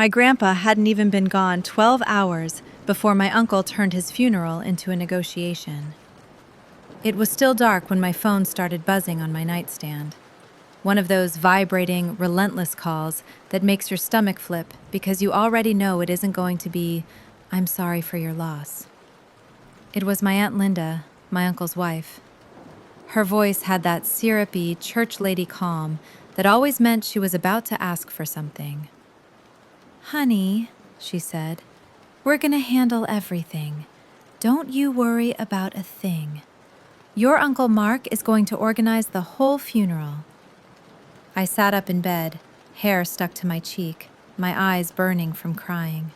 My grandpa hadn't even been gone 12 hours before my uncle turned his funeral into a negotiation. It was still dark when my phone started buzzing on my nightstand. One of those vibrating, relentless calls that makes your stomach flip because you already know it isn't going to be, "I'm sorry for your loss." It was my Aunt Linda, my uncle's wife. Her voice had that syrupy, church lady calm that always meant she was about to ask for something. "Honey," she said, "we're gonna handle everything. Don't you worry about a thing. Your Uncle Mark is going to organize the whole funeral." I sat up in bed, hair stuck to my cheek, my eyes burning from crying.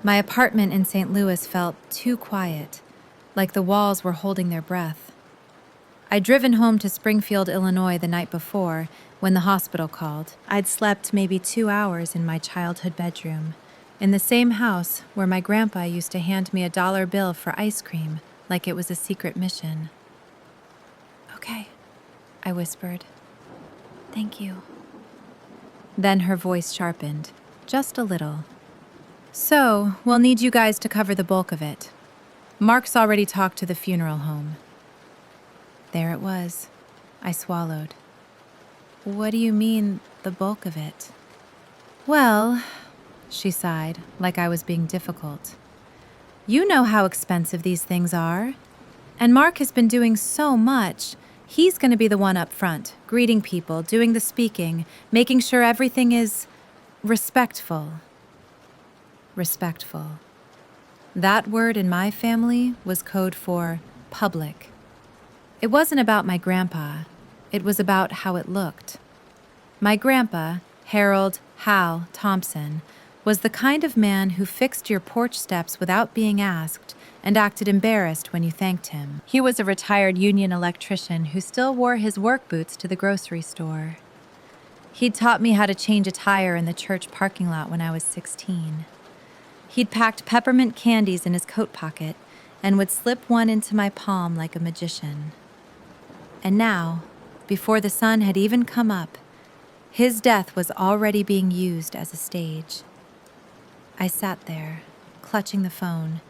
My apartment in St. Louis felt too quiet, like the walls were holding their breath. I'd driven home to Springfield, Illinois the night before when the hospital called. I'd slept maybe 2 hours in my childhood bedroom, in the same house where my grandpa used to hand me a $1 bill for ice cream like it was a secret mission. "Okay," I whispered. "Thank you." Then her voice sharpened, just a little. "So, we'll need you guys to cover the bulk of it. Mark's already talked to the funeral home." There it was. I swallowed. "What do you mean, the bulk of it?" "Well," she sighed, like I was being difficult. "You know how expensive these things are. And Mark has been doing so much. He's going to be the one up front, greeting people, doing the speaking, making sure everything is respectful." Respectful. That word in my family was code for public. It wasn't about my grandpa. It was about how it looked. My grandpa, Harold Hal Thompson, was the kind of man who fixed your porch steps without being asked and acted embarrassed when you thanked him. He was a retired union electrician who still wore his work boots to the grocery store. He'd taught me how to change a tire in the church parking lot when I was 16. He'd packed peppermint candies in his coat pocket and would slip one into my palm like a magician. And now, before the sun had even come up, his death was already being used as a stage. I sat there, clutching the phone,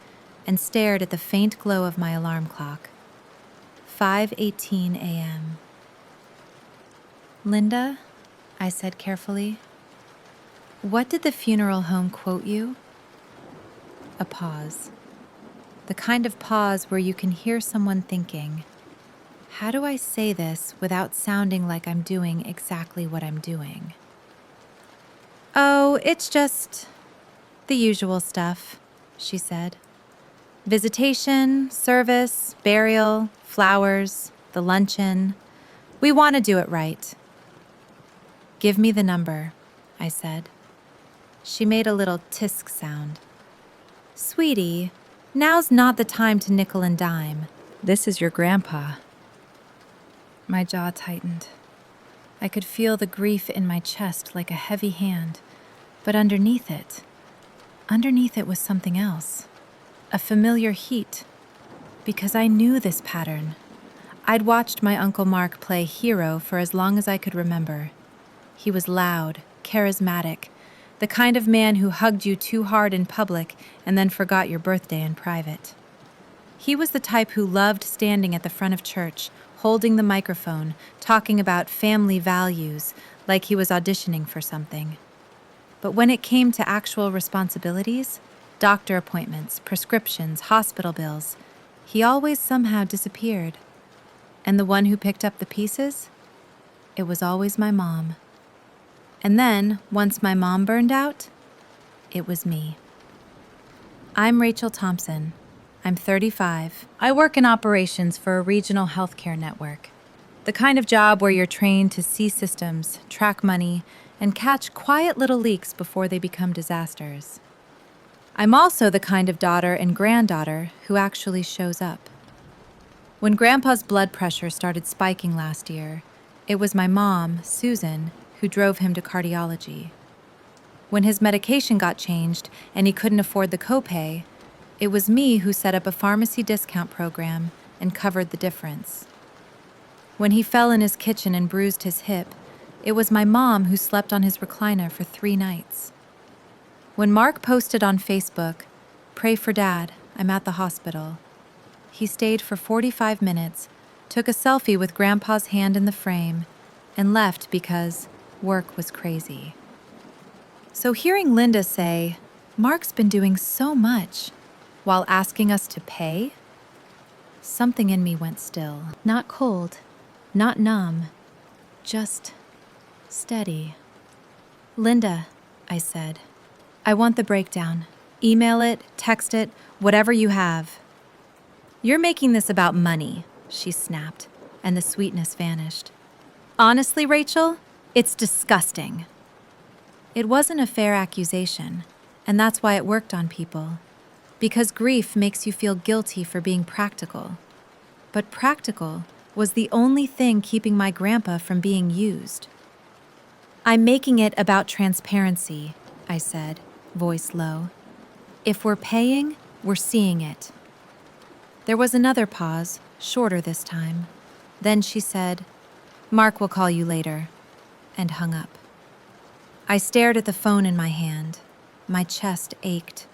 and stared at the faint glow of my alarm clock. 5:18 a.m. "Linda," I said carefully, "what did the funeral home quote you?" A pause. The kind of pause where you can hear someone thinking, "How do I say this without sounding like I'm doing exactly what I'm doing?" "Oh, it's just the usual stuff," she said. "Visitation, service, burial, flowers, the luncheon. We want to do it right." "Give me the number," I said. She made a little tisk sound. "Sweetie, now's not the time to nickel and dime. This is your grandpa." My jaw tightened. I could feel the grief in my chest like a heavy hand, but underneath it was something else. A familiar heat, because I knew this pattern. I'd watched my Uncle Mark play hero for as long as I could remember. He was loud, charismatic, the kind of man who hugged you too hard in public and then forgot your birthday in private. He was the type who loved standing at the front of church, holding the microphone, talking about family values, like he was auditioning for something. But when it came to actual responsibilities, doctor appointments, prescriptions, hospital bills, he always somehow disappeared. And the one who picked up the pieces? It was always my mom. And then, once my mom burned out, it was me. I'm Rachel Thompson. I'm 35. I work in operations for a regional healthcare network. The kind of job where you're trained to see systems, track money, and catch quiet little leaks before they become disasters. I'm also the kind of daughter and granddaughter who actually shows up. When Grandpa's blood pressure started spiking last year, it was my mom, Susan, who drove him to cardiology. When his medication got changed and he couldn't afford the copay, it was me who set up a pharmacy discount program and covered the difference. When he fell in his kitchen and bruised his hip, it was my mom who slept on his recliner for 3 nights. When Mark posted on Facebook, "Pray for Dad, I'm at the hospital," he stayed for 45 minutes, took a selfie with Grandpa's hand in the frame, and left because work was crazy. So hearing Linda say, "Mark's been doing so much," while asking us to pay, something in me went still. Not cold, not numb, just steady. "Linda," I said, "I want the breakdown. Email it, text it, whatever you have." "You're making this about money," she snapped, and the sweetness vanished. "Honestly, Rachel, it's disgusting." It wasn't a fair accusation, and that's why it worked on people. Because grief makes you feel guilty for being practical. But practical was the only thing keeping my grandpa from being used. "I'm making it about transparency," I said, voice low. "If we're paying, we're seeing it." There was another pause, shorter this time. Then she said, "Mark will call you later," and hung up. I stared at the phone in my hand. My chest ached.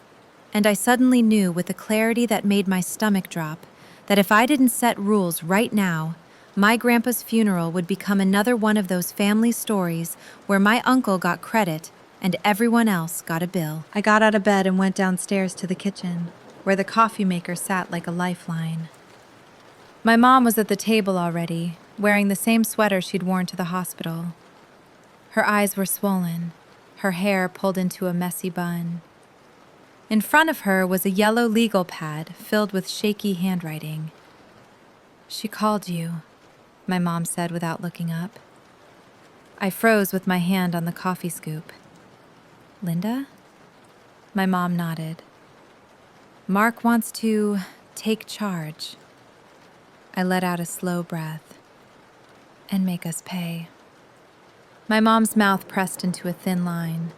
And I suddenly knew with a clarity that made my stomach drop that if I didn't set rules right now, my grandpa's funeral would become another one of those family stories where my uncle got credit and everyone else got a bill. I got out of bed and went downstairs to the kitchen, where the coffee maker sat like a lifeline. My mom was at the table already, wearing the same sweater she'd worn to the hospital. Her eyes were swollen, her hair pulled into a messy bun. In front of her was a yellow legal pad filled with shaky handwriting. "She called you," my mom said without looking up. I froze with my hand on the coffee scoop. "Linda?" My mom nodded. "Mark wants to take charge." I let out a slow breath. "And make us pay." My mom's mouth pressed into a thin line.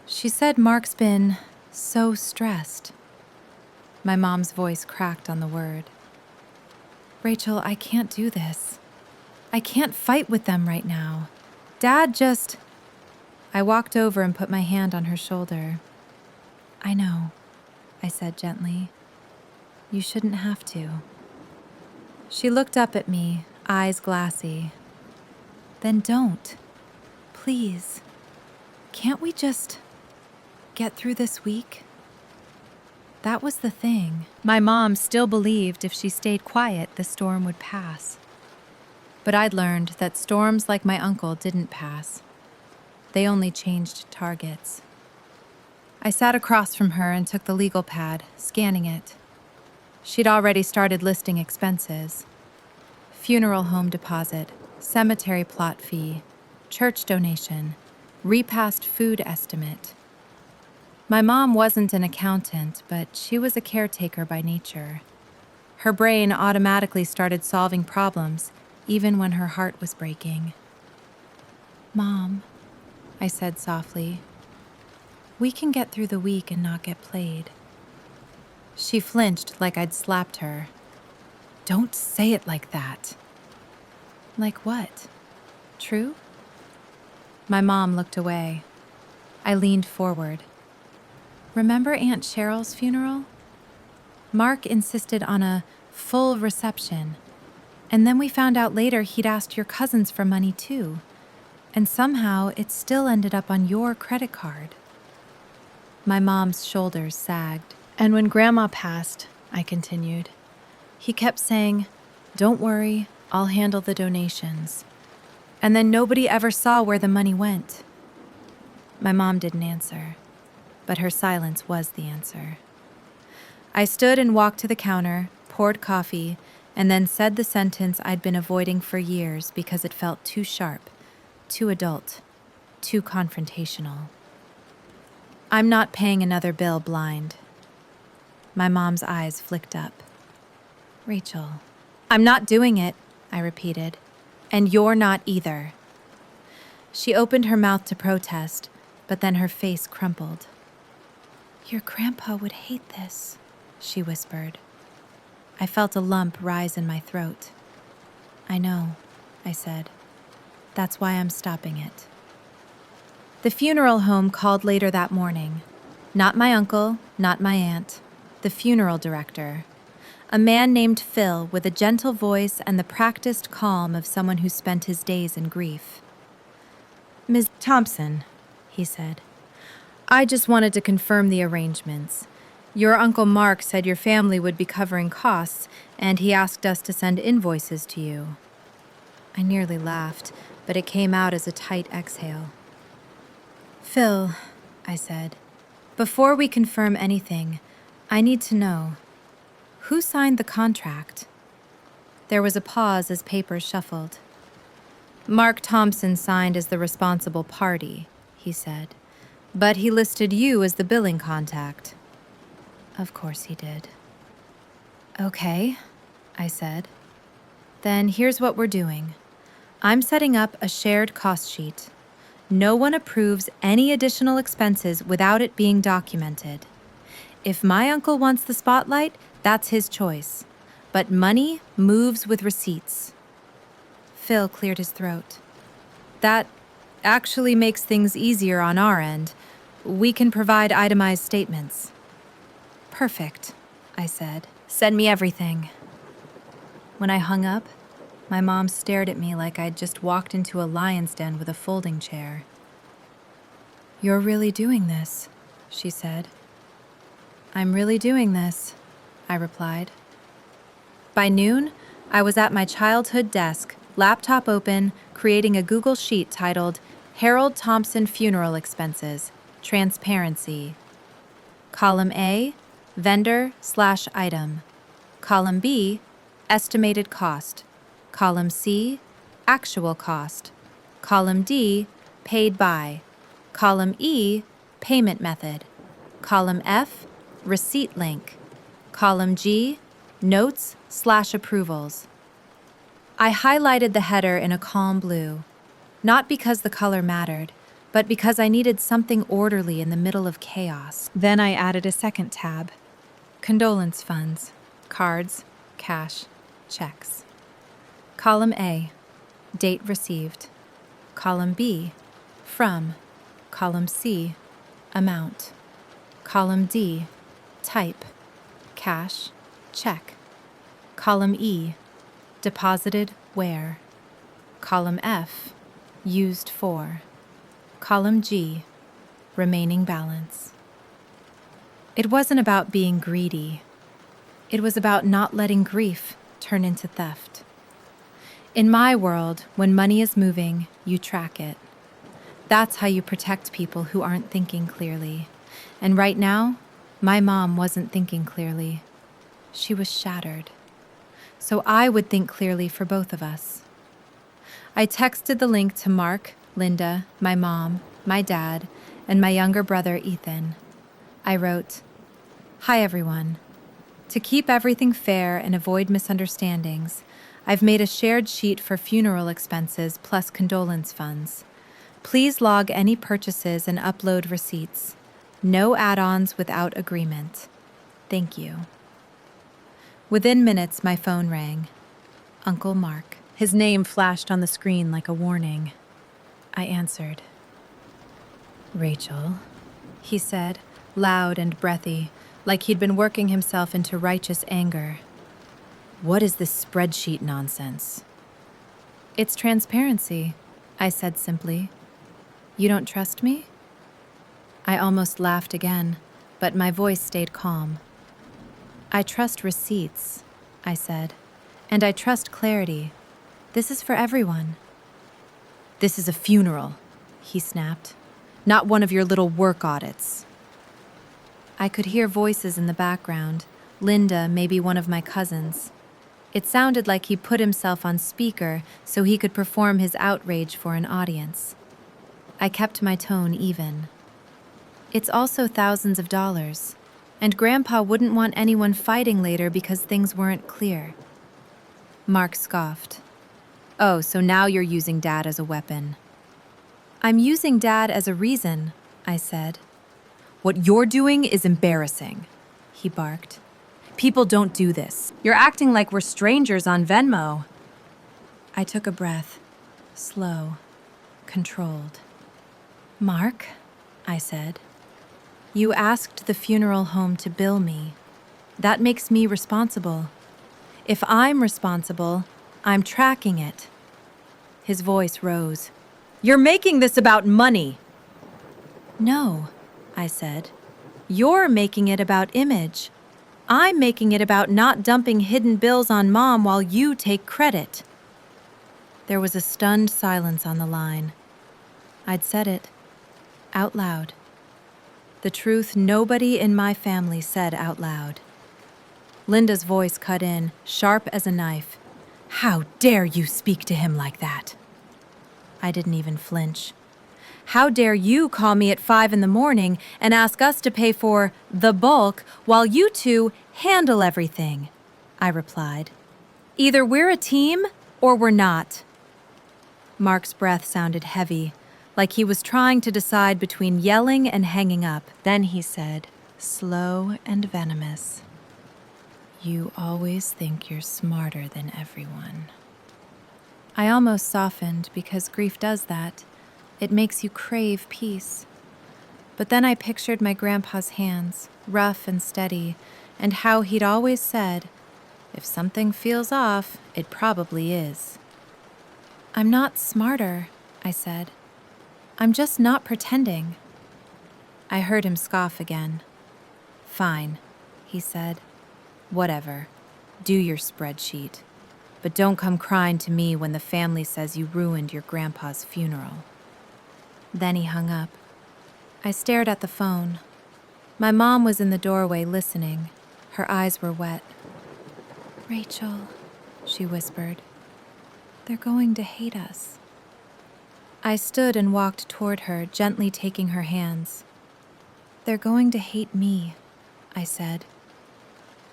"She said Mark's been so stressed." My mom's voice cracked on the word. "Rachel, I can't do this. I can't fight with them right now. Dad just..." I walked over and put my hand on her shoulder. "I know," I said gently. "You shouldn't have to." She looked up at me, eyes glassy. "Then don't. Please. Can't we just get through this week?" That was the thing. My mom still believed if she stayed quiet, the storm would pass. But I'd learned that storms like my uncle didn't pass. They only changed targets. I sat across from her and took the legal pad, scanning it. She'd already started listing expenses. Funeral home deposit, cemetery plot fee, church donation, repast food estimate. My mom wasn't an accountant, but she was a caretaker by nature. Her brain automatically started solving problems, even when her heart was breaking. "Mom," I said softly, "we can get through the week and not get played." She flinched like I'd slapped her. "Don't say it like that." "Like what? True?" My mom looked away. I leaned forward. "Remember Aunt Cheryl's funeral? Mark insisted on a full reception, and then we found out later he'd asked your cousins for money too, and somehow it still ended up on your credit card." My mom's shoulders sagged. "And when Grandma passed," I continued, "he kept saying, 'Don't worry, I'll handle the donations.' And then nobody ever saw where the money went." My mom didn't answer, but her silence was the answer. I stood and walked to the counter, poured coffee, and then said the sentence I'd been avoiding for years because it felt too sharp, too adult, too confrontational. "I'm not paying another bill blind." My mom's eyes flicked up. "Rachel." "I'm not doing it," I repeated, "and you're not either." She opened her mouth to protest, but then her face crumpled. "Your grandpa would hate this," she whispered. I felt a lump rise in my throat. "I know," I said. "That's why I'm stopping it." The funeral home called later that morning. Not my uncle, not my aunt. The funeral director. A man named Phil with a gentle voice and the practiced calm of someone who spent his days in grief. "Ms. Thompson," he said, "I just wanted to confirm the arrangements. Your Uncle Mark said your family would be covering costs, and he asked us to send invoices to you." I nearly laughed, but it came out as a tight exhale. "Phil," I said, "before we confirm anything, I need to know, who signed the contract?" There was a pause as papers shuffled. "Mark Thompson signed as the responsible party," he said, "but he listed you as the billing contact." Of course he did. "Okay," I said. "Then here's what we're doing. I'm setting up a shared cost sheet. No one approves any additional expenses without it being documented. If my uncle wants the spotlight, that's his choice. But money moves with receipts." Phil cleared his throat. "That actually makes things easier on our end. We can provide itemized statements." "Perfect," I said. "Send me everything." When I hung up, my mom stared at me like I'd just walked into a lion's den with a folding chair. "You're really doing this," she said. "I'm really doing this," I replied. By noon, I was at my childhood desk, laptop open, creating a Google sheet titled Harold Thompson Funeral Expenses, Transparency. Column A, vendor/item. Column B, estimated cost. Column C, actual cost. Column D, paid by. Column E, payment method. Column F, receipt link. Column G, notes/approvals. I highlighted the header in a calm blue, not because the color mattered, but because I needed something orderly in the middle of chaos. Then I added a second tab. Condolence funds, cards, cash, checks. Column A, date received. Column B, from. Column C, amount. Column D, type, cash, check. Column E, deposited where. Column F, used for. Column G, remaining balance. It wasn't about being greedy. It was about not letting grief turn into theft. In my world, when money is moving, you track it. That's how you protect people who aren't thinking clearly. And right now, my mom wasn't thinking clearly. She was shattered. So I would think clearly for both of us. I texted the link to Mark, Linda, my mom, my dad, and my younger brother, Ethan. I wrote, "Hi, everyone. To keep everything fair and avoid misunderstandings, I've made a shared sheet for funeral expenses plus condolence funds. Please log any purchases and upload receipts. No add-ons without agreement. Thank you." Within minutes, my phone rang. Uncle Mark. His name flashed on the screen like a warning. I answered. "Rachel," he said, loud and breathy, like he'd been working himself into righteous anger. "What is this spreadsheet nonsense?" "It's transparency," I said simply. "You don't trust me?" I almost laughed again, but my voice stayed calm. "I trust receipts," I said, "and I trust clarity. This is for everyone." "This is a funeral," he snapped, "not one of your little work audits." I could hear voices in the background, Linda, maybe one of my cousins. It sounded like he put himself on speaker so he could perform his outrage for an audience. I kept my tone even. "It's also thousands of dollars, and Grandpa wouldn't want anyone fighting later because things weren't clear." Mark scoffed. "Oh, so now you're using Dad as a weapon." "I'm using Dad as a reason," I said. "What you're doing is embarrassing," he barked. "People don't do this. You're acting like we're strangers on Venmo." I took a breath, slow, controlled. Mark, I said, you asked the funeral home to bill me. That makes me responsible. If I'm responsible, I'm tracking it. His voice rose. You're making this about money. No, I said. You're making it about image. I'm making it about not dumping hidden bills on Mom while you take credit. There was a stunned silence on the line. I'd said it. Out loud. The truth nobody in my family said out loud. Linda's voice cut in, sharp as a knife. How dare you speak to him like that? I didn't even flinch. How dare you call me at 5 a.m. and ask us to pay for the bulk while you two handle everything? I replied. Either we're a team or we're not. Mark's breath sounded heavy, like he was trying to decide between yelling and hanging up. Then he said, slow and venomous, you always think you're smarter than everyone. I almost softened because grief does that. It makes you crave peace. But then I pictured my grandpa's hands, rough and steady, and how he'd always said, if something feels off, it probably is. I'm not smarter, I said. I'm just not pretending. I heard him scoff again. Fine, he said. Whatever. Do your spreadsheet. But don't come crying to me when the family says you ruined your grandpa's funeral. Then he hung up. I stared at the phone. My mom was in the doorway listening. Her eyes were wet. Rachel, she whispered. They're going to hate us. I stood and walked toward her, gently taking her hands. They're going to hate me, I said.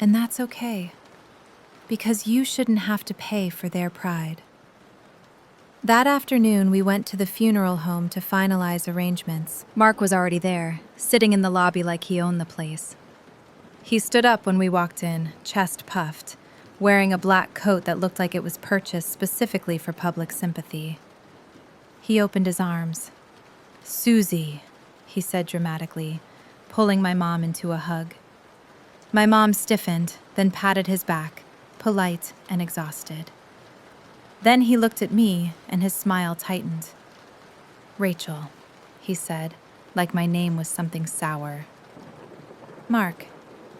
And that's okay, because you shouldn't have to pay for their pride. That afternoon, we went to the funeral home to finalize arrangements. Mark was already there, sitting in the lobby like he owned the place. He stood up when we walked in, chest puffed, wearing a black coat that looked like it was purchased specifically for public sympathy. He opened his arms. Susie, he said dramatically, pulling my mom into a hug. My mom stiffened, then patted his back, polite and exhausted. Then he looked at me, and his smile tightened. Rachel, he said, like my name was something sour. Mark,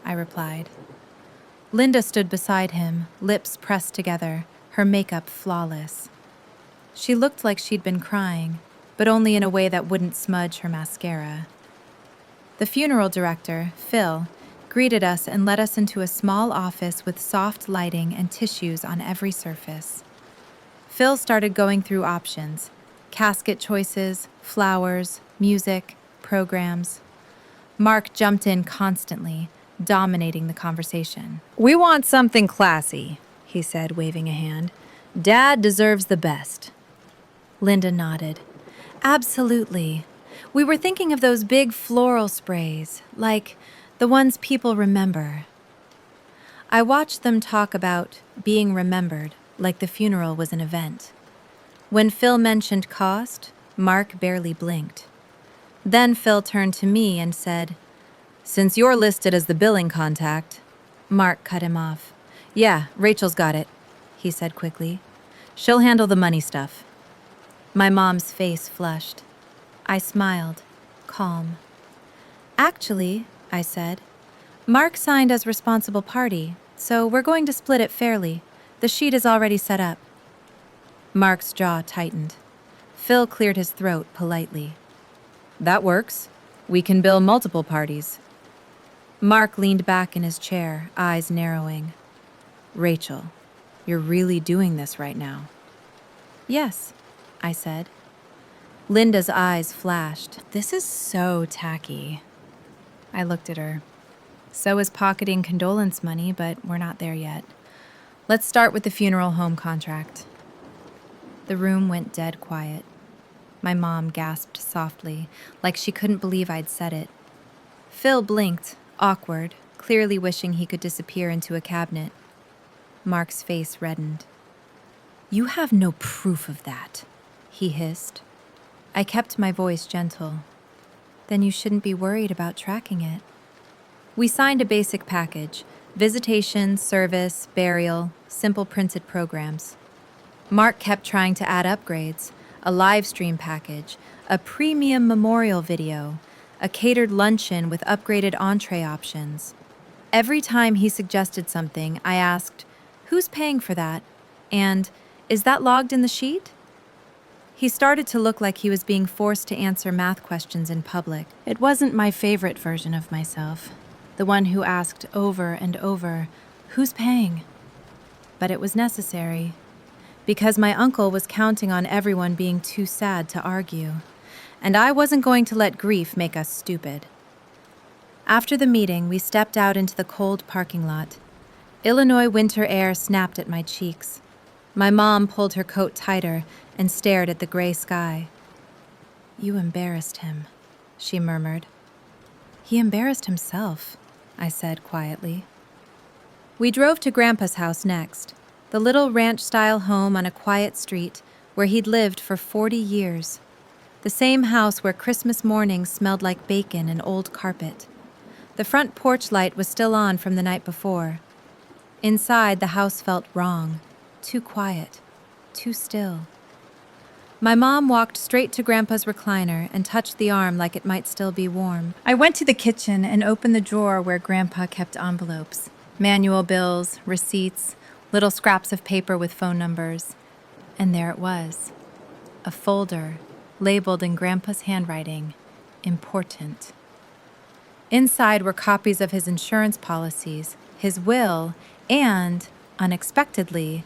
I replied. Linda stood beside him, lips pressed together, her makeup flawless. She looked like she'd been crying, but only in a way that wouldn't smudge her mascara. The funeral director, Phil, greeted us and led us into a small office with soft lighting and tissues on every surface. Phil started going through options, casket choices, flowers, music, programs. Mark jumped in constantly, dominating the conversation. We want something classy, he said, waving a hand. Dad deserves the best. Linda nodded. Absolutely. We were thinking of those big floral sprays, like the ones people remember. I watched them talk about being remembered, like the funeral was an event. When Phil mentioned cost, Mark barely blinked. Then Phil turned to me and said, Since you're listed as the billing contact. Mark cut him off. Yeah, Rachel's got it, he said quickly. She'll handle the money stuff. My mom's face flushed. I smiled, calm. Actually, I said, Mark signed as responsible party, so we're going to split it fairly. The sheet is already set up. Mark's jaw tightened. Phil cleared his throat politely. That works. We can bill multiple parties. Mark leaned back in his chair, eyes narrowing. Rachel, you're really doing this right now. Yes, I said. Linda's eyes flashed. This is so tacky. I looked at her. So is pocketing condolence money, but we're not there yet. Let's start with the funeral home contract. The room went dead quiet. My mom gasped softly, like she couldn't believe I'd said it. Phil blinked, awkward, clearly wishing he could disappear into a cabinet. Mark's face reddened. You have no proof of that, he hissed. I kept my voice gentle. Then you shouldn't be worried about tracking it. We signed a basic package: visitation, service, burial, simple printed programs. Mark kept trying to add upgrades: a live stream package, a premium memorial video, a catered luncheon with upgraded entree options. Every time he suggested something, I asked, "Who's paying for that?" And, "Is that logged in the sheet?" He started to look like he was being forced to answer math questions in public. It wasn't my favorite version of myself, the one who asked over and over, "Who's paying?" But it was necessary, because my uncle was counting on everyone being too sad to argue, and I wasn't going to let grief make us stupid. After the meeting, we stepped out into the cold parking lot. Illinois winter air snapped at my cheeks. My mom pulled her coat tighter and stared at the gray sky. "You embarrassed him," she murmured. "He embarrassed himself," I said quietly. We drove to Grandpa's house next, the little ranch-style home on a quiet street where he'd lived for 40 years. The same house where Christmas mornings smelled like bacon and old carpet. The front porch light was still on from the night before. Inside, the house felt wrong, too quiet, too still. My mom walked straight to Grandpa's recliner and touched the arm like it might still be warm. I went to the kitchen and opened the drawer where Grandpa kept envelopes, manual bills, receipts, little scraps of paper with phone numbers. And there it was, a folder labeled in Grandpa's handwriting, "Important." Inside were copies of his insurance policies, his will, and, unexpectedly,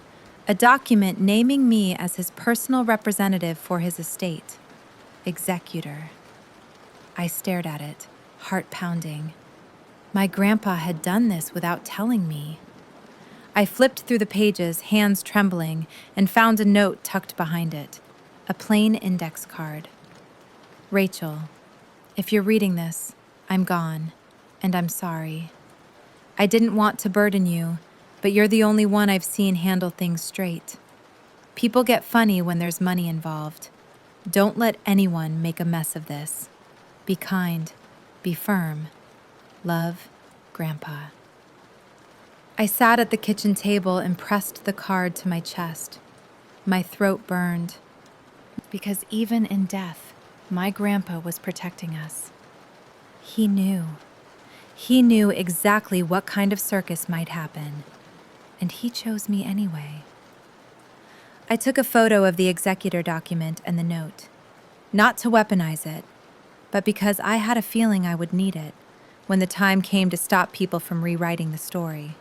a document naming me as his personal representative for his estate, executor. I stared at it, heart pounding. My grandpa had done this without telling me. I flipped through the pages, hands trembling, and found a note tucked behind it, a plain index card. "Rachel, if you're reading this, I'm gone, and I'm sorry. I didn't want to burden you, but you're the only one I've seen handle things straight. People get funny when there's money involved. Don't let anyone make a mess of this. Be kind. Be firm. Love, Grandpa." I sat at the kitchen table and pressed the card to my chest. My throat burned. Because even in death, my grandpa was protecting us. He knew. He knew exactly what kind of circus might happen. And he chose me anyway. I took a photo of the executor document and the note, not to weaponize it, but because I had a feeling I would need it when the time came to stop people from rewriting the story.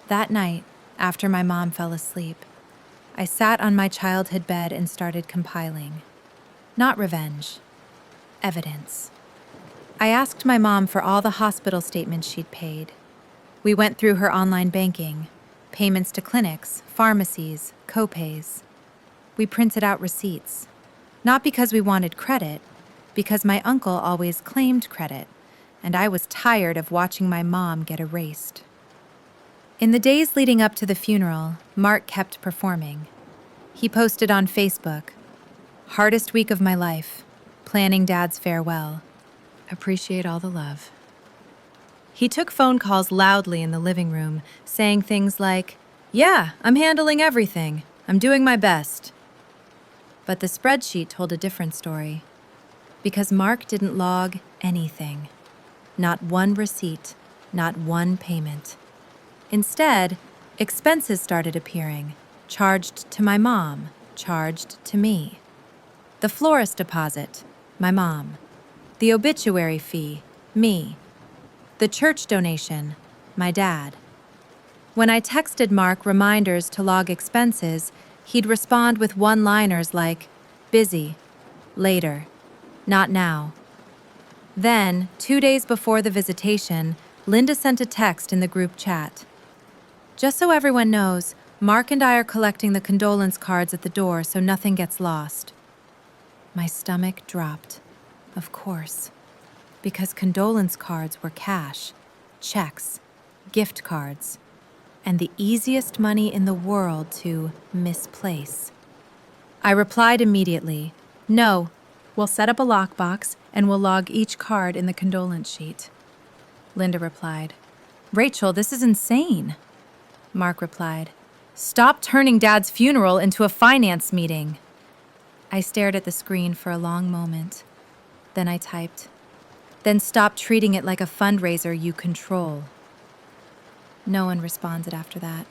That night, after my mom fell asleep, I sat on my childhood bed and started compiling. Not revenge, evidence. I asked my mom for all the hospital statements she'd paid. We went through her online banking, payments to clinics, pharmacies, co-pays. We printed out receipts, not because we wanted credit, because my uncle always claimed credit, and I was tired of watching my mom get erased. In the days leading up to the funeral, Mark kept performing. He posted on Facebook, "Hardest week of my life, planning Dad's farewell. Appreciate all the love." He took phone calls loudly in the living room, saying things like, "Yeah, I'm handling everything. I'm doing my best." But the spreadsheet told a different story. Because Mark didn't log anything. Not one receipt, not one payment. Instead, expenses started appearing, charged to my mom, charged to me. The florist deposit, my mom. The obituary fee, me. The church donation, my dad. When I texted Mark reminders to log expenses, he'd respond with one-liners like, "Busy, later, not now." Then, 2 days before the visitation, Linda sent a text in the group chat. "Just so everyone knows, Mark and I are collecting the condolence cards at the door so nothing gets lost." My stomach dropped. Of course. Because condolence cards were cash, checks, gift cards, and the easiest money in the world to misplace. I replied immediately, No, we'll set up a lockbox and we'll log each card in the condolence sheet. Linda replied. Rachel, this is insane. Mark replied. Stop turning Dad's funeral into a finance meeting. I stared at the screen for a long moment. Then I typed. Then stop treating it like a fundraiser you control. No one responded after that.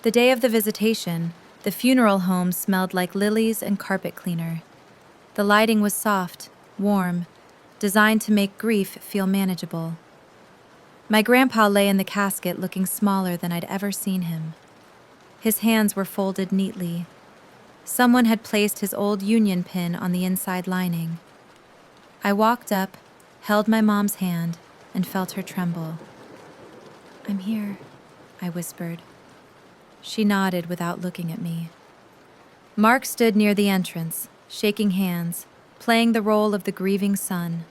The day of the visitation, the funeral home smelled like lilies and carpet cleaner. The lighting was soft, warm, designed to make grief feel manageable. My grandpa lay in the casket looking smaller than I'd ever seen him. His hands were folded neatly. Someone had placed his old union pin on the inside lining. I walked up, held my mom's hand, and felt her tremble. I'm here, I whispered. She nodded without looking at me. Mark stood near the entrance, shaking hands, playing the role of the grieving son.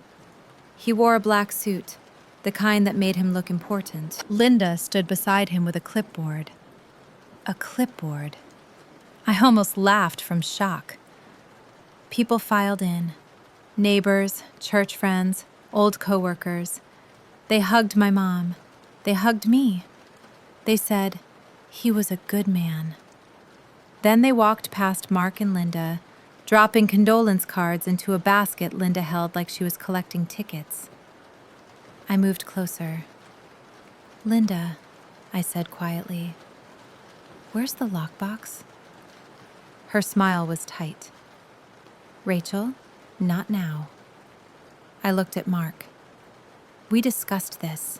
He wore a black suit, the kind that made him look important. Linda stood beside him with a clipboard. A clipboard. I almost laughed from shock. People filed in. Neighbors, church friends, old coworkers. They hugged my mom. They hugged me. They said, he was a good man. Then they walked past Mark and Linda, dropping condolence cards into a basket Linda held like she was collecting tickets. I moved closer. Linda, I said quietly, where's the lockbox? Her smile was tight. Rachel, not now. I looked at Mark. We discussed this.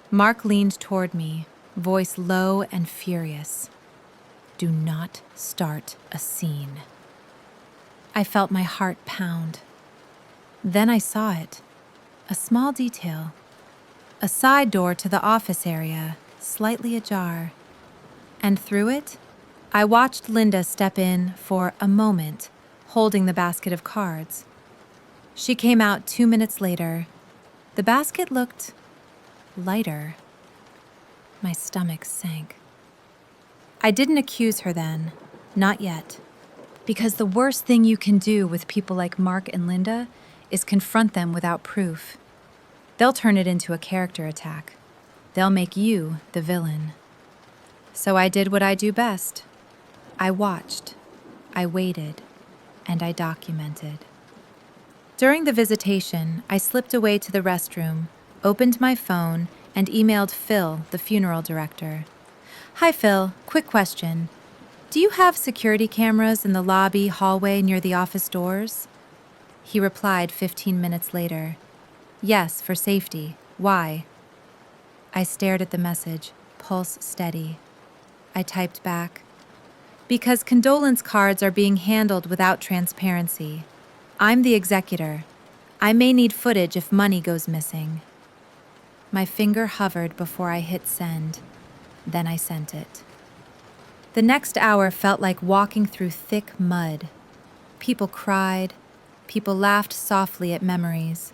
Mark leaned toward me, voice low and furious. Do not start a scene. I felt my heart pound. Then I saw it. A small detail. A side door to the office area, slightly ajar. And through it, I watched Linda step in for a moment, holding the basket of cards. She came out 2 minutes later. The basket looked lighter. My stomach sank. I didn't accuse her then, not yet. Because the worst thing you can do with people like Mark and Linda is confront them without proof. They'll turn it into a character attack. They'll make you the villain. So I did what I do best. I watched, I waited, and I documented. During the visitation, I slipped away to the restroom, opened my phone, and emailed Phil, the funeral director. Hi, Phil. Quick question. Do you have security cameras in the lobby hallway near the office doors? He replied 15 minutes later. Yes, for safety. Why? I stared at the message, pulse steady. I typed back. Because condolence cards are being handled without transparency. I'm the executor. I may need footage if money goes missing. My finger hovered before I hit send. Then I sent it. The next hour felt like walking through thick mud. People cried. People laughed softly at memories.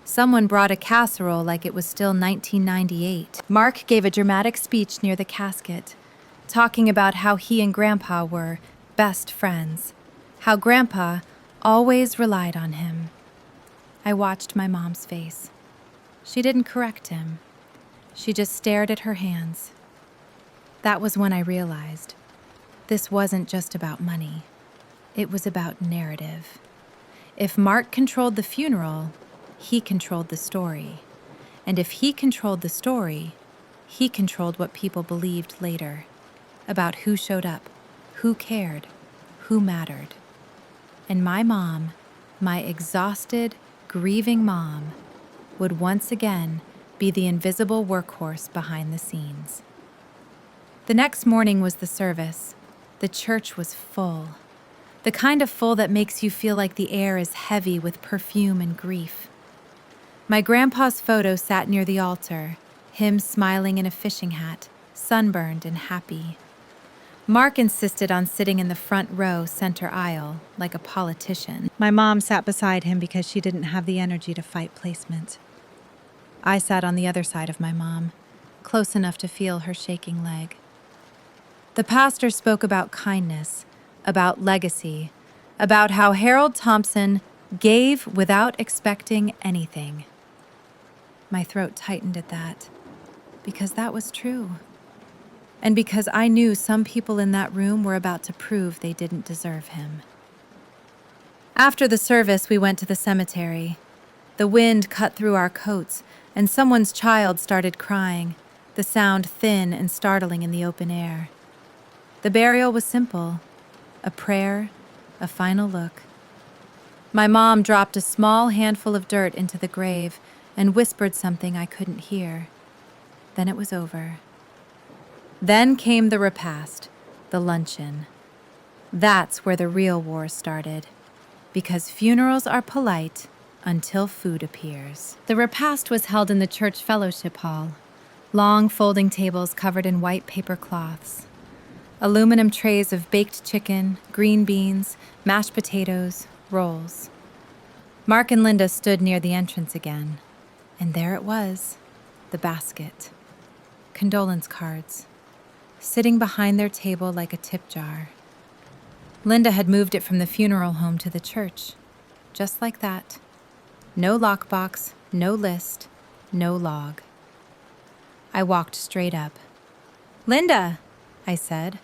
Someone brought a casserole like it was still 1998. Mark gave a dramatic speech near the casket, talking about how he and Grandpa were best friends, how Grandpa always relied on him. I watched my mom's face. She didn't correct him. She just stared at her hands. That was when I realized this wasn't just about money. It was about narrative. If Mark controlled the funeral, he controlled the story. And if he controlled the story, he controlled what people believed later, about who showed up, who cared, who mattered. And my mom, my exhausted, grieving mom, would once again be the invisible workhorse behind the scenes. The next morning was the service. The church was full. The kind of full that makes you feel like the air is heavy with perfume and grief. My grandpa's photo sat near the altar, him smiling in a fishing hat, sunburned and happy. Mark insisted on sitting in the front row center aisle, like a politician. My mom sat beside him because she didn't have the energy to fight placement. I sat on the other side of my mom, close enough to feel her shaking leg. The pastor spoke about kindness, about legacy, about how Harold Thompson gave without expecting anything. My throat tightened at that, because that was true. And because I knew some people in that room were about to prove they didn't deserve him. After the service, we went to the cemetery. The wind cut through our coats, and someone's child started crying, the sound thin and startling in the open air. The burial was simple: a prayer, a final look. My mom dropped a small handful of dirt into the grave and whispered something I couldn't hear. Then it was over. Then came the repast, the luncheon. That's where the real war started, because funerals are polite until food appears. The repast was held in the church fellowship hall, long folding tables covered in white paper cloths, aluminum trays of baked chicken, green beans, mashed potatoes, rolls. Mark and Linda stood near the entrance again, and there it was, the basket. Condolence cards, sitting behind their table like a tip jar. Linda had moved it from the funeral home to the church, just like that. No lockbox, no list, no log. I walked straight up. "Linda," I said,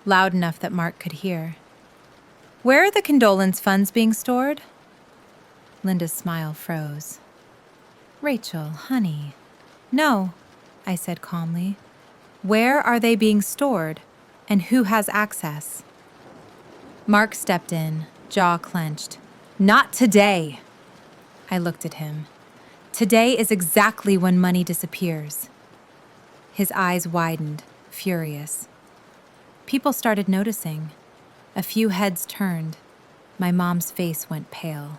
loud enough that Mark could hear. "Where are the condolence funds being stored?" Linda's smile froze. "Rachel, honey." "No," I said calmly. "Where are they being stored, and who has access?" Mark stepped in, jaw clenched. "Not today!" I looked at him. Today is exactly when money disappears. His eyes widened, furious. People started noticing. A few heads turned. My mom's face went pale.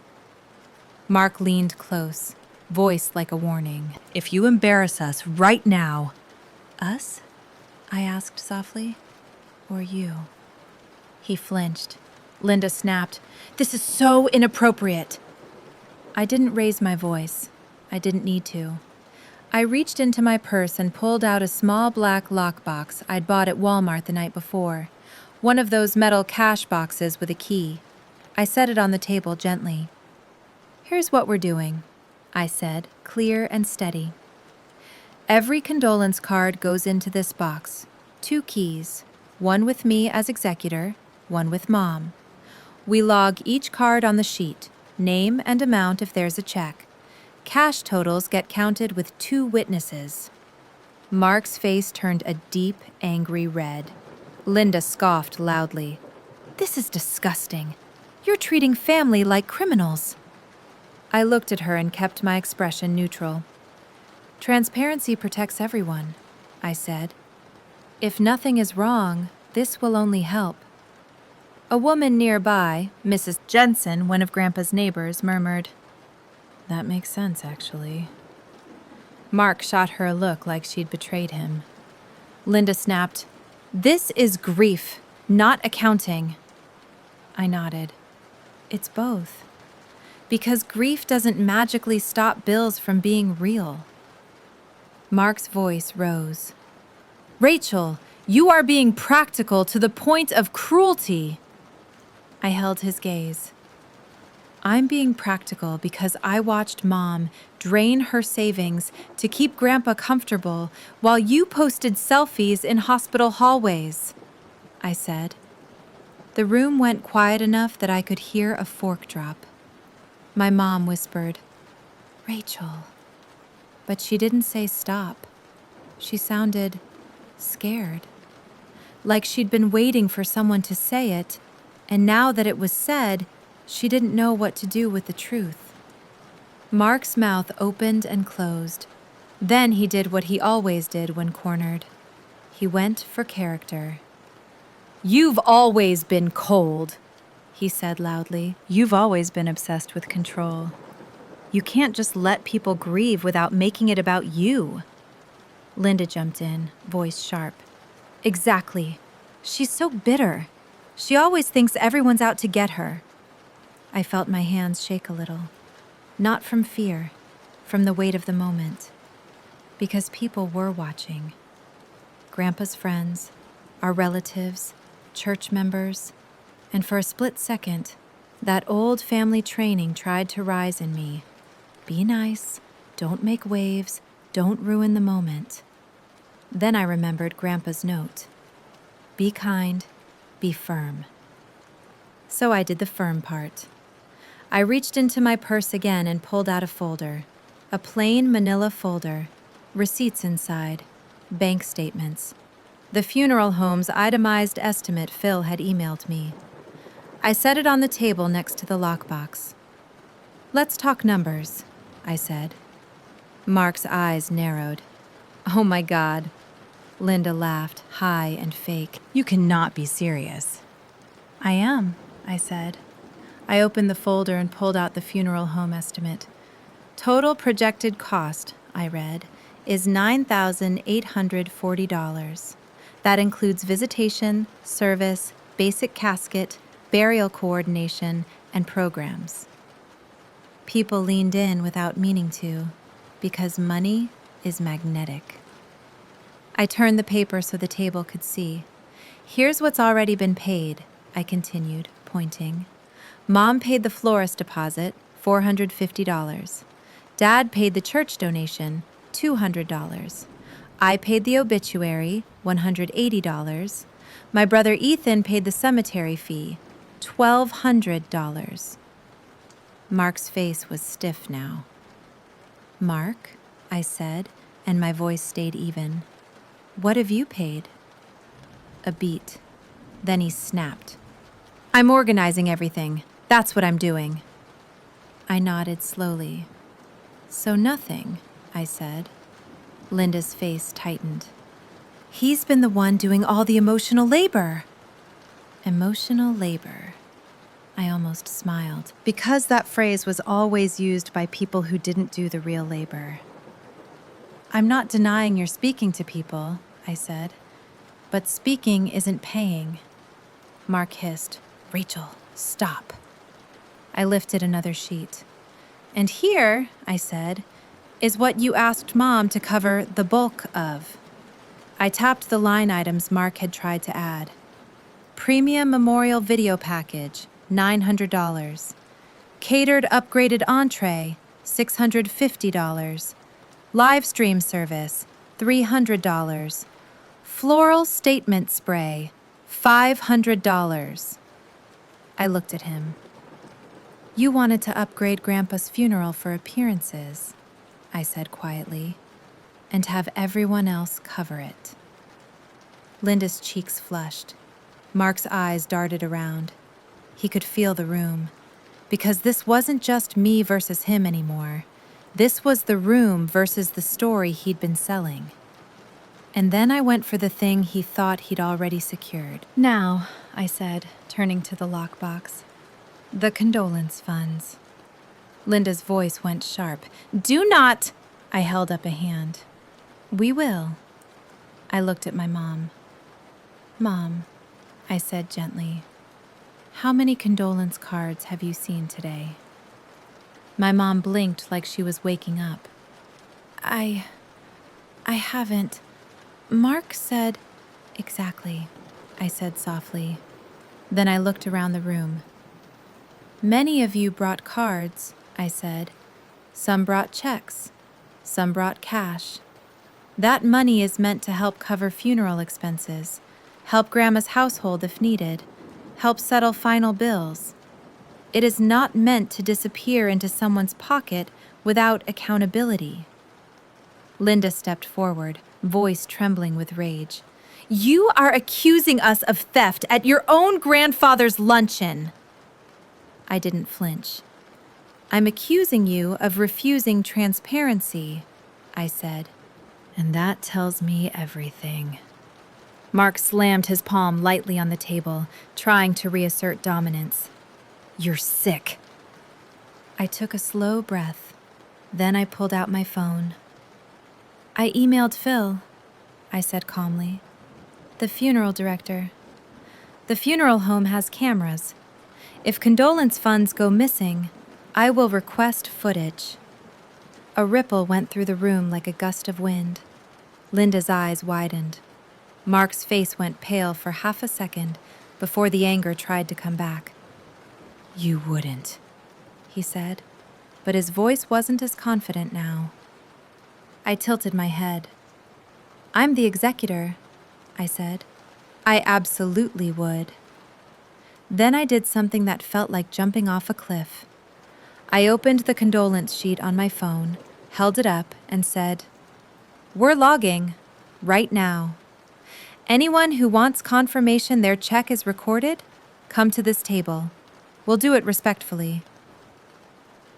Mark leaned close, voice like a warning. "If you embarrass us right now..." "Us?" I asked softly. "Or you?" He flinched. Linda snapped, "This is so inappropriate." I didn't raise my voice. I didn't need to. I reached into my purse and pulled out a small black lockbox I'd bought at Walmart the night before, one of those metal cash boxes with a key. I set it on the table gently. "Here's what we're doing," I said, clear and steady. "Every condolence card goes into this box. 2 keys, one with me as executor, one with Mom. We log each card on the sheet, name and amount if there's a check. Cash totals get counted with 2 witnesses." Mark's face turned a deep, angry red. Linda scoffed loudly. "This is disgusting. You're treating family like criminals." I looked at her and kept my expression neutral. "Transparency protects everyone," I said. "If nothing is wrong, this will only help." A woman nearby, Mrs. Jensen, one of Grandpa's neighbors, murmured, "That makes sense, actually." Mark shot her a look like she'd betrayed him. Linda snapped, "This is grief, not accounting." I nodded. "It's both. Because grief doesn't magically stop bills from being real." Mark's voice rose. "Rachel, you are being practical to the point of cruelty." I held his gaze. "I'm being practical because I watched Mom drain her savings to keep Grandpa comfortable while you posted selfies in hospital hallways," I said. The room went quiet enough that I could hear a fork drop. My mom whispered, "Rachel." But she didn't say stop. She sounded scared. Like she'd been waiting for someone to say it, and now that it was said, she didn't know what to do with the truth. Mark's mouth opened and closed. Then he did what he always did when cornered. He went for character. "You've always been cold," he said loudly. "You've always been obsessed with control. You can't just let people grieve without making it about you." Linda jumped in, voice sharp. "Exactly. She's so bitter. She always thinks everyone's out to get her." I felt my hands shake a little. Not from fear, from the weight of the moment. Because people were watching. Grandpa's friends, our relatives, church members, and for a split second, That old family training tried to rise in me. Be nice, don't make waves, don't ruin the moment. Then I remembered Grandpa's note. Be kind, be firm. So I did the firm part. I reached into my purse again and pulled out a folder. A plain manila folder. Receipts inside. Bank statements. The funeral home's itemized estimate Phil had emailed me. I set it on the table next to the lockbox. Let's talk numbers, I said. Mark's eyes narrowed. Oh my God. Linda laughed, high and fake. You cannot be serious. I am, I said. I opened the folder and pulled out the funeral home estimate. Total projected cost, I read, is $9,840. That includes visitation, service, basic casket, burial coordination, and programs. People leaned in without meaning to, because money is magnetic. I turned the paper so the table could see. Here's what's already been paid, I continued, pointing. Mom paid the florist deposit, $450. Dad paid the church donation, $200. I paid the obituary, $180. My brother Ethan paid the cemetery fee, $1,200. Mark's face was stiff now. Mark, I said, and my voice stayed even. What have you paid? A beat. Then he snapped. I'm organizing everything. That's what I'm doing. I nodded slowly. So nothing, I said. Linda's face tightened. He's been the one doing all the emotional labor. Emotional labor. I almost smiled, because that phrase was always used by people who didn't do the real labor. I'm not denying you're speaking to people, I said, but speaking isn't paying. Mark hissed, Rachel, stop. I lifted another sheet. And here, I said, is what you asked Mom to cover the bulk of. I tapped the line items Mark had tried to add. Premium Memorial Video Package, $900. Catered upgraded entree, $650. Live stream service, $300. Floral statement spray, $500. I looked at him. You wanted to upgrade Grandpa's funeral for appearances, I said quietly, and have everyone else cover it. Linda's cheeks flushed. Mark's eyes darted around. He could feel the room, because this wasn't just me versus him anymore. This was the room versus the story he'd been selling. And then I went for the thing he thought he'd already secured. Now, I said, turning to the lockbox, the condolence funds. Linda's voice went sharp. Do not! I held up a hand. We will. I looked at my mom. Mom, I said gently, how many condolence cards have you seen today? My mom blinked like she was waking up. I haven't. Mark said... Exactly, I said softly. Then I looked around the room. Many of you brought cards, I said. Some brought checks. Some brought cash. That money is meant to help cover funeral expenses, help Grandma's household if needed, help settle final bills. It is not meant to disappear into someone's pocket without accountability. Linda stepped forward, voice trembling with rage. You are accusing us of theft at your own grandfather's luncheon. I didn't flinch. I'm accusing you of refusing transparency, I said. And that tells me everything. Mark slammed his palm lightly on the table, trying to reassert dominance. You're sick. I took a slow breath. Then I pulled out my phone. I emailed Phil, I said calmly. The funeral director. The funeral home has cameras. If condolence funds go missing, I will request footage. A ripple went through the room like a gust of wind. Linda's eyes widened. Mark's face went pale for half a second before the anger tried to come back. You wouldn't, he said, but his voice wasn't as confident now. I tilted my head. I'm the executor, I said. I absolutely would. Then I did something that felt like jumping off a cliff. I opened the condolence sheet on my phone, held it up, and said, "We're logging, right now. Anyone who wants confirmation their check is recorded, come to this table. We'll do it respectfully."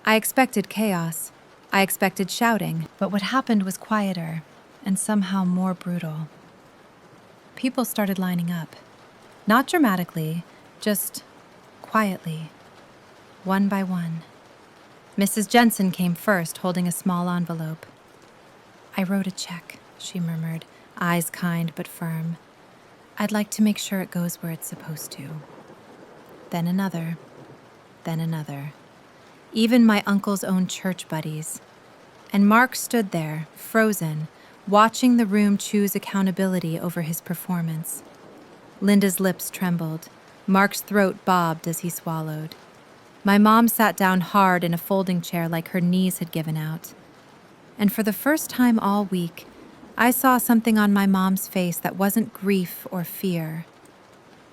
I expected chaos. I expected shouting, but what happened was quieter and somehow more brutal. People started lining up. Not dramatically, just quietly, one by one. Mrs. Jensen came first, holding a small envelope. "I wrote a check," she murmured, eyes kind but firm. "I'd like to make sure it goes where it's supposed to." Then another, then another. Even my uncle's own church buddies. And Mark stood there, frozen, watching the room choose accountability over his performance. Linda's lips trembled. Mark's throat bobbed as he swallowed. My mom sat down hard in a folding chair like her knees had given out. And for the first time all week, I saw something on my mom's face that wasn't grief or fear.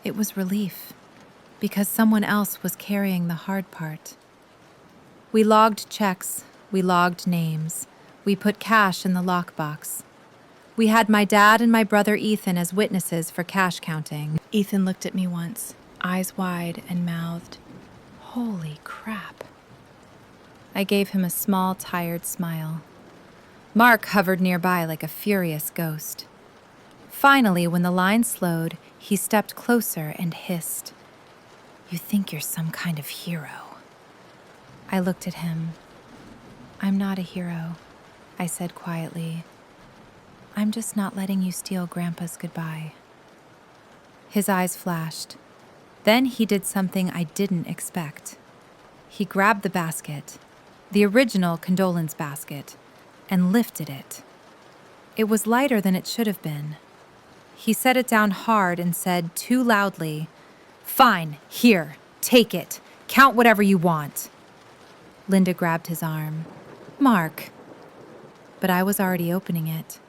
It was relief, because someone else was carrying the hard part. We logged checks, we logged names, we put cash in the lockbox. We had my dad and my brother Ethan as witnesses for cash counting. Ethan looked at me once, eyes wide, and mouthed, "Holy crap." I gave him a small, tired smile. Mark hovered nearby like a furious ghost. Finally, when the line slowed, he stepped closer and hissed, "You think you're some kind of hero." I looked at him. "I'm not a hero," I said quietly. "I'm just not letting you steal Grandpa's goodbye." His eyes flashed. Then he did something I didn't expect. He grabbed the basket, the original condolence basket, and lifted it. It was lighter than it should have been. He set it down hard and said too loudly, "Fine, here, take it. Count whatever you want." Linda grabbed his arm. "Mark." But I was already opening it.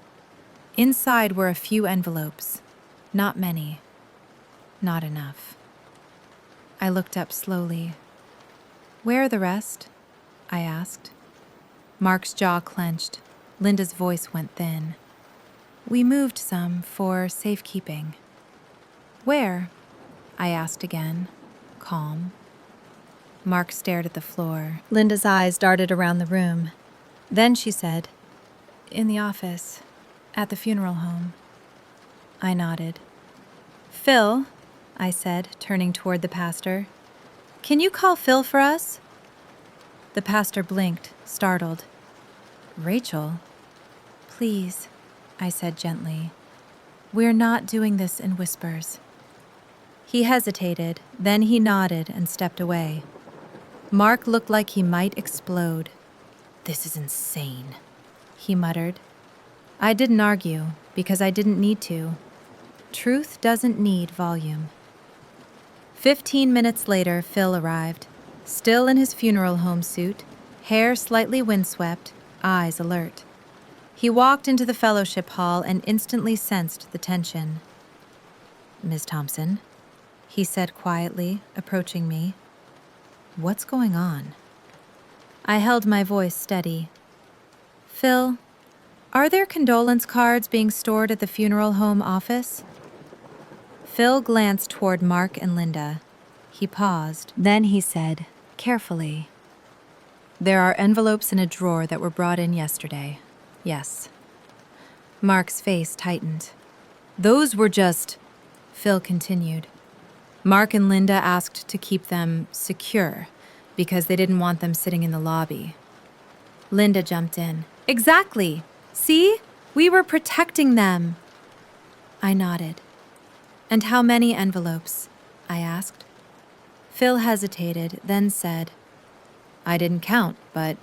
Inside were a few envelopes. Not many. Not enough. I looked up slowly. "Where are the rest?" I asked. Mark's jaw clenched. Linda's voice went thin. "We moved some for safekeeping." "Where?" I asked again, calm. Mark stared at the floor. Linda's eyes darted around the room. Then she said, "In the office, at the funeral home." I nodded. "Phil," I said, turning toward the pastor, "can you call Phil for us?" The pastor blinked, startled. "Rachel?" "Please," I said gently. "We're not doing this in whispers." He hesitated, then he nodded and stepped away. Mark looked like he might explode. "This is insane," he muttered. I didn't argue, because I didn't need to. Truth doesn't need volume. 15 minutes later, Phil arrived, still in his funeral home suit, hair slightly windswept, eyes alert. He walked into the fellowship hall and instantly sensed the tension. "Ms. Thompson," he said quietly, approaching me. "What's going on?" I held my voice steady. "Phil, are there condolence cards being stored at the funeral home office?" Phil glanced toward Mark and Linda. He paused. Then he said, carefully, "There are envelopes in a drawer that were brought in yesterday. Yes." Mark's face tightened. "Those were just," Phil continued. "Mark and Linda asked to keep them secure because they didn't want them sitting in the lobby." Linda jumped in. "Exactly. See? We were protecting them." I nodded. "And how many envelopes?" I asked. Phil hesitated, then said, "I didn't count, but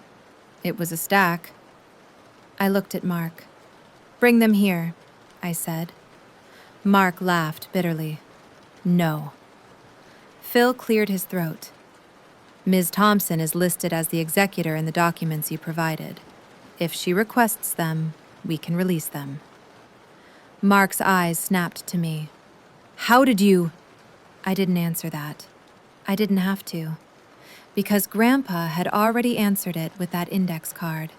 it was a stack." I looked at Mark. "Bring them here," I said. Mark laughed bitterly. "No." Phil cleared his throat. Ms. Thompson is listed as the executor in the documents you provided. If she requests them, we can release them." Mark's eyes snapped to me. "How did you—" I didn't answer that. I didn't have to, because Grandpa had already answered it with that index card.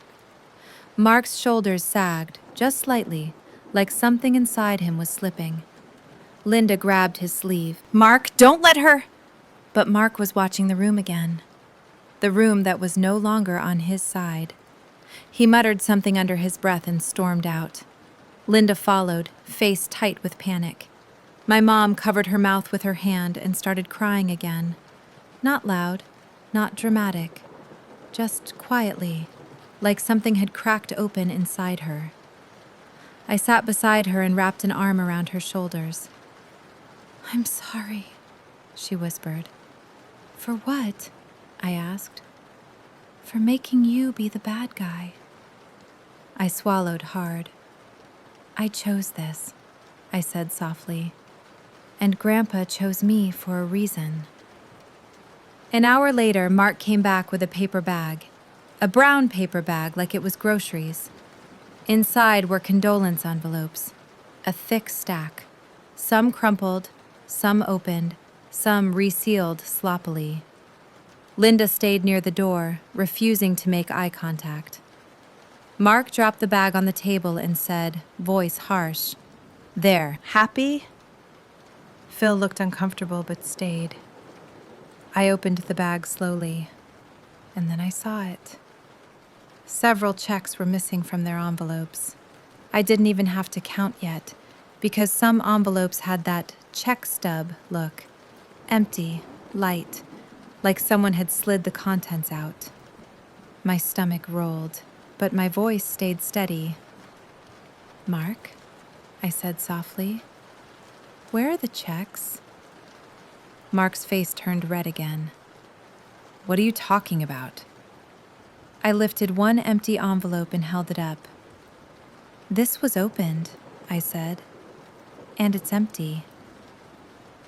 Mark's shoulders sagged, just slightly, like something inside him was slipping. Linda grabbed his sleeve. "Mark, don't let her!" But Mark was watching the room again. The room that was no longer on his side. He muttered something under his breath and stormed out. Linda followed, face tight with panic. My mom covered her mouth with her hand and started crying again. Not loud, not dramatic, just quietly, like something had cracked open inside her. I sat beside her and wrapped an arm around her shoulders. "I'm sorry," she whispered. "For what?" I asked. "For making you be the bad guy." I swallowed hard. "I chose this," I said softly. "And Grandpa chose me for a reason." An hour later, Mark came back with a paper bag. A brown paper bag like it was groceries. Inside were condolence envelopes. A thick stack. Some crumpled, some opened, some resealed sloppily. Linda stayed near the door, refusing to make eye contact. Mark dropped the bag on the table and said, voice harsh, "There, happy?" Phil looked uncomfortable but stayed. I opened the bag slowly, and then I saw it. Several checks were missing from their envelopes. I didn't even have to count yet, because some envelopes had that check stub look. Empty, light, like someone had slid the contents out. My stomach rolled, but my voice stayed steady. "Mark," I said softly, "where are the checks?" Mark's face turned red again. "What are you talking about?" I lifted one empty envelope and held it up. "This was opened," I said, "and it's empty."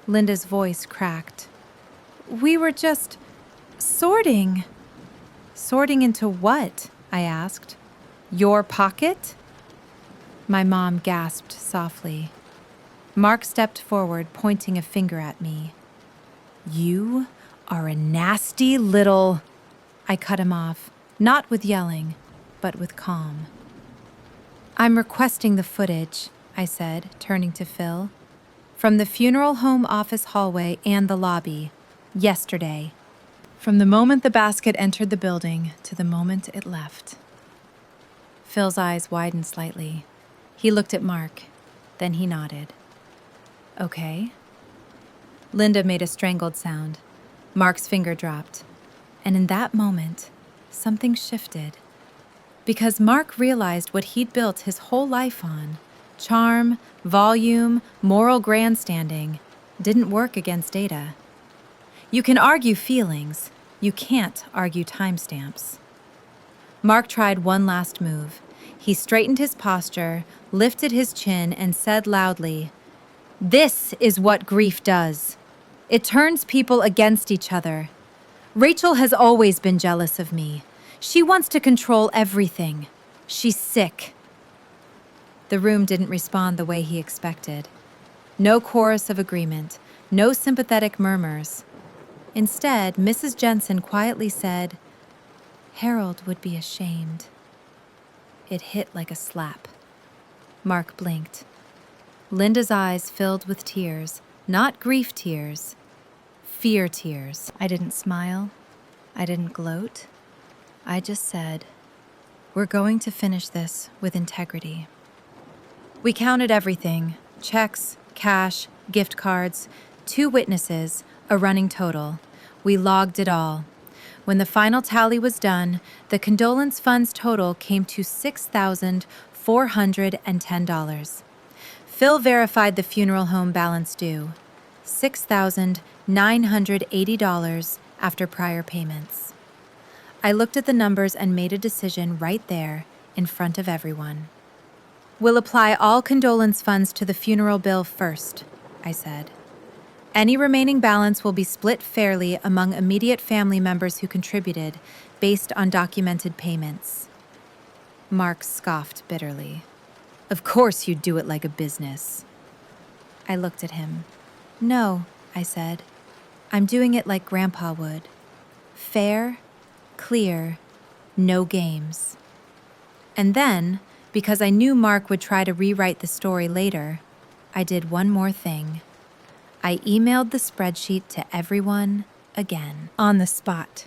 Linda's voice cracked. "We were just sorting." "Sorting into what?" I asked. "Your pocket?" My mom gasped softly. Mark stepped forward, pointing a finger at me. "You are a nasty little—" I cut him off, not with yelling, but with calm. "I'm requesting the footage," I said, turning to Phil, "from the funeral home office hallway and the lobby, yesterday. From the moment the basket entered the building to the moment it left." Phil's eyes widened slightly. He looked at Mark, then he nodded. "Okay." Linda made a strangled sound. Mark's finger dropped. And in that moment, something shifted. Because Mark realized what he'd built his whole life on, charm, volume, moral grandstanding, didn't work against Ada. You can argue feelings, you can't argue timestamps. Mark tried one last move. He straightened his posture, lifted his chin, and said loudly, "This is what grief does. It turns people against each other. Rachel has always been jealous of me. She wants to control everything. She's sick." The room didn't respond the way he expected. No chorus of agreement, no sympathetic murmurs. Instead, Mrs. Jensen quietly said, "Harold would be ashamed." It hit like a slap. Mark blinked. Linda's eyes filled with tears, not grief tears, fear tears. I didn't smile. I didn't gloat. I just said, "We're going to finish this with integrity." We counted everything: checks, cash, gift cards, 2 witnesses, a running total. We logged it all. When the final tally was done, the condolence funds total came to $6,410. Phil verified the funeral home balance due, $6,980 after prior payments. I looked at the numbers and made a decision right there in front of everyone. "We'll apply all condolence funds to the funeral bill first," I said. Any remaining balance will be split fairly among immediate family members who contributed, based on documented payments. Mark scoffed bitterly. Of course you'd do it like a business. I looked at him. No, I said. I'm doing it like Grandpa would. Fair, clear, no games. And then, because I knew Mark would try to rewrite the story later, I did one more thing. I emailed the spreadsheet to everyone again, on the spot,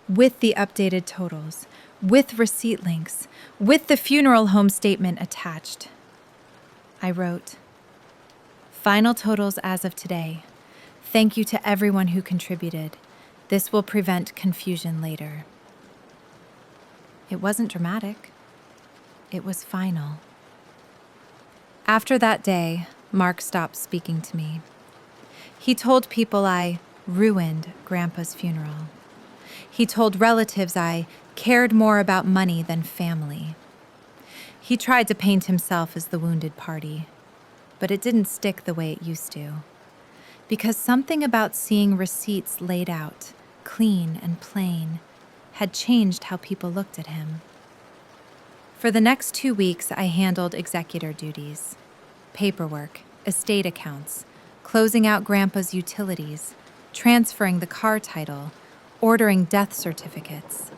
with the updated totals, with receipt links, with the funeral home statement attached. I wrote, "Final totals as of today. Thank you to everyone who contributed. This will prevent confusion later." It wasn't dramatic. It was final. After that day, Mark stopped speaking to me. He told people I ruined Grandpa's funeral. He told relatives I cared more about money than family. He tried to paint himself as the wounded party, but it didn't stick the way it used to. Because something about seeing receipts laid out, clean and plain, had changed how people looked at him. For the next 2 weeks, I handled executor duties, paperwork, estate accounts, closing out Grandpa's utilities, transferring the car title, ordering death certificates.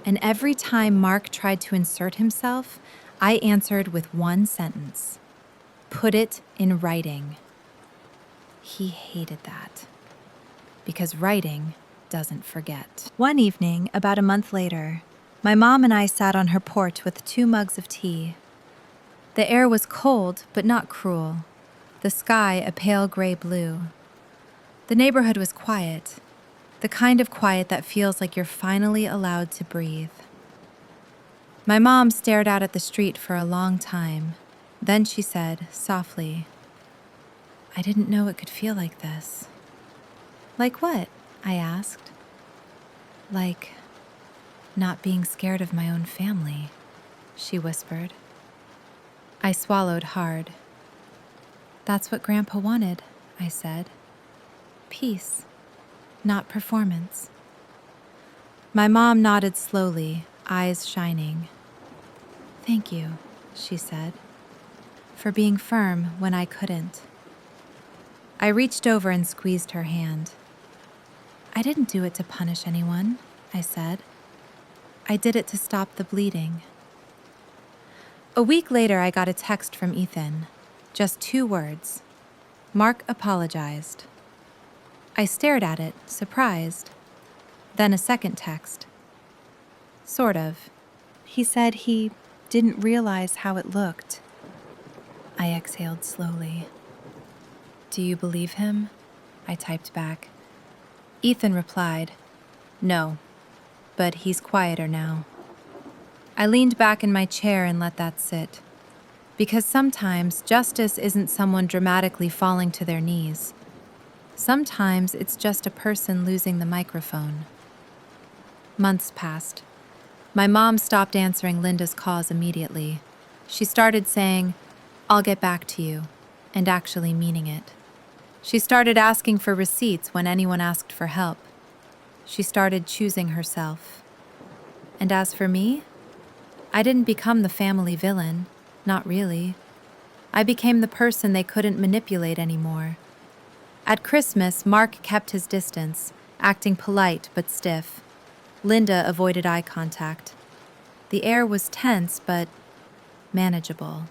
And every time Mark tried to insert himself, I answered with one sentence: put it in writing. He hated that, because writing doesn't forget. One evening, about a month later, my mom and I sat on her porch with 2 mugs of tea. The air was cold, but not cruel. The sky a pale gray blue. The neighborhood was quiet, the kind of quiet that feels like you're finally allowed to breathe. My mom stared out at the street for a long time. Then she said, softly, "I didn't know it could feel like this." "Like what?" I asked. "Like not being scared of my own family," she whispered. I swallowed hard. "That's what Grandpa wanted," I said. "Peace, not performance." My mom nodded slowly, eyes shining. "Thank you," she said, "for being firm when I couldn't." I reached over and squeezed her hand. "I didn't do it to punish anyone," I said. "I did it to stop the bleeding." A week later, I got a text from Ethan. Just 2 words. Mark apologized. I stared at it, surprised. Then a second text. Sort of. He said he didn't realize how it looked. I exhaled slowly. "Do you believe him?" I typed back. Ethan replied, "No, but he's quieter now." I leaned back in my chair and let that sit. Because sometimes justice isn't someone dramatically falling to their knees. Sometimes it's just a person losing the microphone. Months passed. My mom stopped answering Linda's calls immediately. She started saying, "I'll get back to you," and actually meaning it. She started asking for receipts when anyone asked for help. She started choosing herself. And as for me, I didn't become the family villain. Not really. I became the person they couldn't manipulate anymore. At Christmas, Mark kept his distance, acting polite but stiff. Linda avoided eye contact. The air was tense but manageable.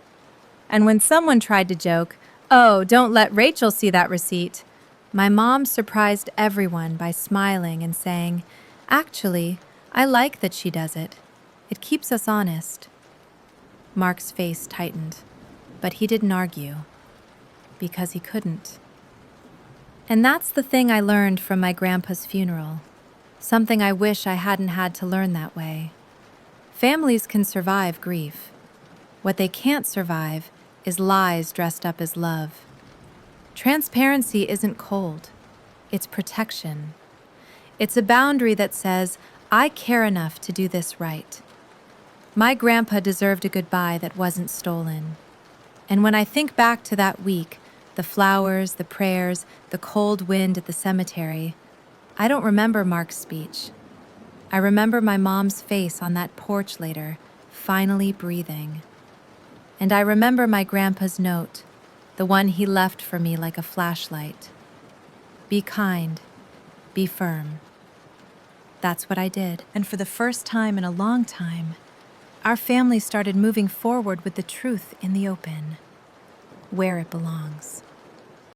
And when someone tried to joke, "Oh, don't let Rachel see that receipt," my mom surprised everyone by smiling and saying, "Actually, I like that she does it. It keeps us honest." Mark's face tightened, but he didn't argue, because he couldn't. And that's the thing I learned from my grandpa's funeral, something I wish I hadn't had to learn that way. Families can survive grief. What they can't survive is lies dressed up as love. Transparency isn't cold, it's protection. It's a boundary that says, I care enough to do this right. My grandpa deserved a goodbye that wasn't stolen. And when I think back to that week, the The flowers, the prayers, the cold wind at the cemetery. I don't remember Mark's speech. I remember my mom's face on that porch later, finally breathing. And I remember my grandpa's note, the one he left for me like a flashlight. Be kind, be firm. That's what I did. And for the first time in a long time, our family started moving forward with the truth in the open, where it belongs.